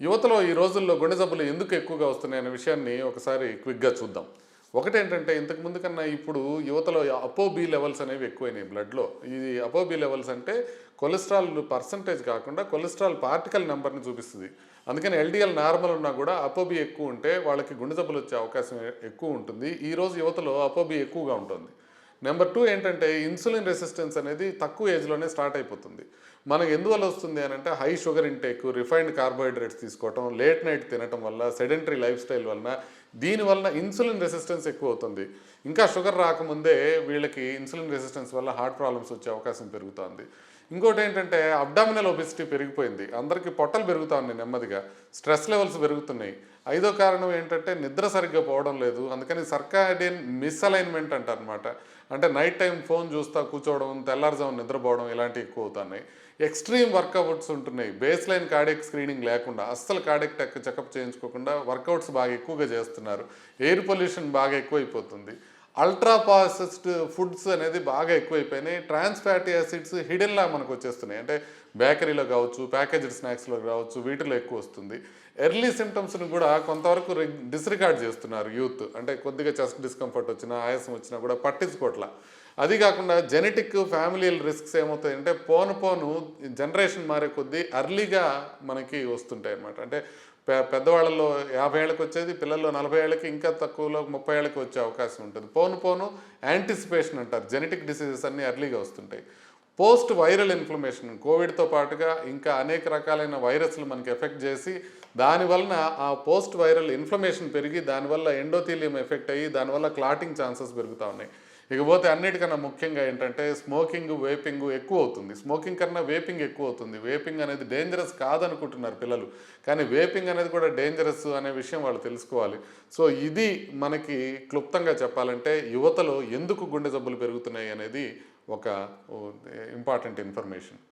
యువతలో ఈ రోజుల్లో గుండె జబ్బులు ఎందుకు ఎక్కువగా వస్తున్నాయనే విషయాన్ని ఒకసారి క్విక్గా చూద్దాం. ఒకటేంటంటే ఇంతకు ముందు కన్నా ఇప్పుడు యువతలో అపోబి లెవెల్స్ అనేవి ఎక్కువైనాయి బ్లడ్‌లో. ఇది అపోబి లెవెల్స్ అంటే కొలెస్ట్రాల్ పర్సెంటేజ్ కాకుండా కొలెస్ట్రాల్ పార్టికల్ నంబర్‌ని చూపిస్తది. అందుకని ఎల్‌డిఎల్ నార్మల్ ఉన్నా కూడా అపోబి ఎక్కువ ఉంటే వాళ్ళకి గుండె జబ్బులు వచ్చే అవకాశం ఎక్కువ ఉంటుంది. ఈ రోజు యువతలో అపోబి ఎక్కువగా ఉంటుంది. నెంబర్ 2 ఏంటంటే ఇన్సులిన్ రెసిస్టెన్స్ అనేది తక్కువ ఏజ్‌లోనే స్టార్ట్ అయిపోతుంది. మనకు ఎందువల్ల వస్తుంది అనంటే high sugar intake, refined carbohydrates తీసుకోవటం, లేట్ నైట్ తినటం వల్ల, సెడెంటరీ లైఫ్ స్టైల్ వలన, దీని వలన ఇన్సులిన్ రెసిస్టెన్స్ ఎక్కువ అవుతుంది. ఇంకా షుగర్ రాకముందే వీళ్ళకి ఇన్సులిన్ రెసిస్టెన్స్ వల్ల హార్ట్ ప్రాబ్లమ్స్ వచ్చే అవకాశం పెరుగుతుంది. ఇంకోటి ఏంటంటే అబ్డామినల్ ఒబెసిటీ పెరిగిపోయింది. అందరికీ పొట్టలు పెరుగుతా ఉన్నాయి నెమ్మదిగా. స్ట్రెస్ లెవెల్స్ పెరుగుతున్నాయి. ఐదో కారణం ఏంటంటే నిద్ర సరిగ్గా పోవడం లేదు. అందుకని సర్కాడియన్ మిస్‌అలైన్‌మెంట్ అంటారనమాట. అంటే నైట్ టైం ఫోన్ చూస్తా కూర్చోవడం, తెల్లారుజామున నిద్రపోవడం ఇలాంటివి ఎక్కువ అవుతున్నాయి. ఎక్స్‌ట్రీమ్ వర్కౌట్స్ ఉంటున్నాయి. బేస్ లైన్ కార్డియాక్ స్క్రీనింగ్ లేకుండా, అస్సలు కార్డియాక్ చెకప్ చేయించుకోకుండా వర్కౌట్స్ బాగా ఎక్కువగా చేస్తున్నారు. ఎయిర్ పొల్యూషన్ బాగా ఎక్కువైపోతుంది. అల్ట్రా ప్రాసెస్డ్ ఫుడ్స్ అనేది బాగా ఎక్కువైపోయినాయి. ట్రాన్స్ ఫ్యాటీ యాసిడ్స్ హిడెన్‌లా మనకు వచ్చేస్తున్నాయి. అంటే బేకరీలో కావచ్చు, ప్యాకేజ్డ్ స్నాక్స్‌లో కావచ్చు, వీటిలో ఎక్కువ వస్తుంది. ఎర్లీ సిమ్టమ్స్‌ని కూడా కొంతవరకు డిస్‌రిగార్డ్ చేస్తున్నారు యూత్. అంటే కొద్దిగా చెస్ట్ డిస్కంఫర్ట్ వచ్చినా, ఆయాసం వచ్చినా కూడా పట్టించుకోవట్లా. అది కాకుండా జెనెటిక్ ఫ్యామిలియల్ రిస్క్స్ ఏమవుతాయంటే పోను పోను జనరేషన్ మారే కొద్దీ ఎర్లీగా మనకి వస్తుంటాయి అన్నమాట. అంటే పెద్దవాళ్ళలో 50 ఏళ్ళకి వచ్చేది పిల్లల్లో 40 ఏళ్ళకి, ఇంకా తక్కువలో 30 ఏళ్ళకి వచ్చే అవకాశం ఉంటుంది. పోను పోను యాంటిసిపేషన్ అంటారు. జెనెటిక్ డిసీజెస్ అన్నీ ఎర్లీగా వస్తుంటాయి. పోస్ట్ వైరల్ ఇన్ఫ్లమేషన్ కోవిడ్‌తో పాటుగా ఇంకా అనేక రకాలైన వైరస్‌లు మనకి ఎఫెక్ట్ చేసి, దానివలన ఆ పోస్ట్ వైరల్ ఇన్ఫ్లమేషన్ పెరిగి, దానివల్ల ఎండోథీలియం ఎఫెక్ట్ అయ్యి, దానివల్ల క్లాటింగ్ ఛాన్సెస్ పెరుగుతా ఉన్నాయి. ఇకపోతే అన్నిటికన్నా ముఖ్యంగా ఏంటంటే స్మోకింగ్, వేపింగ్ ఎక్కువ అవుతుంది. స్మోకింగ్ కన్నా వేపింగ్ ఎక్కువ అవుతుంది. వేపింగ్ అనేది డేంజరస్ కాదనుకుంటున్నారు పిల్లలు. కానీ వేపింగ్ అనేది కూడా డేంజరస్ అనే విషయం వాళ్ళు తెలుసుకోవాలి. సో ఇది మనకి క్లుప్తంగా చెప్పాలంటే యువతలో ఎందుకు గుండె జబ్బులు పెరుగుతున్నాయి అనేది ఒక ఇంపార్టెంట్ ఇన్ఫర్మేషన్.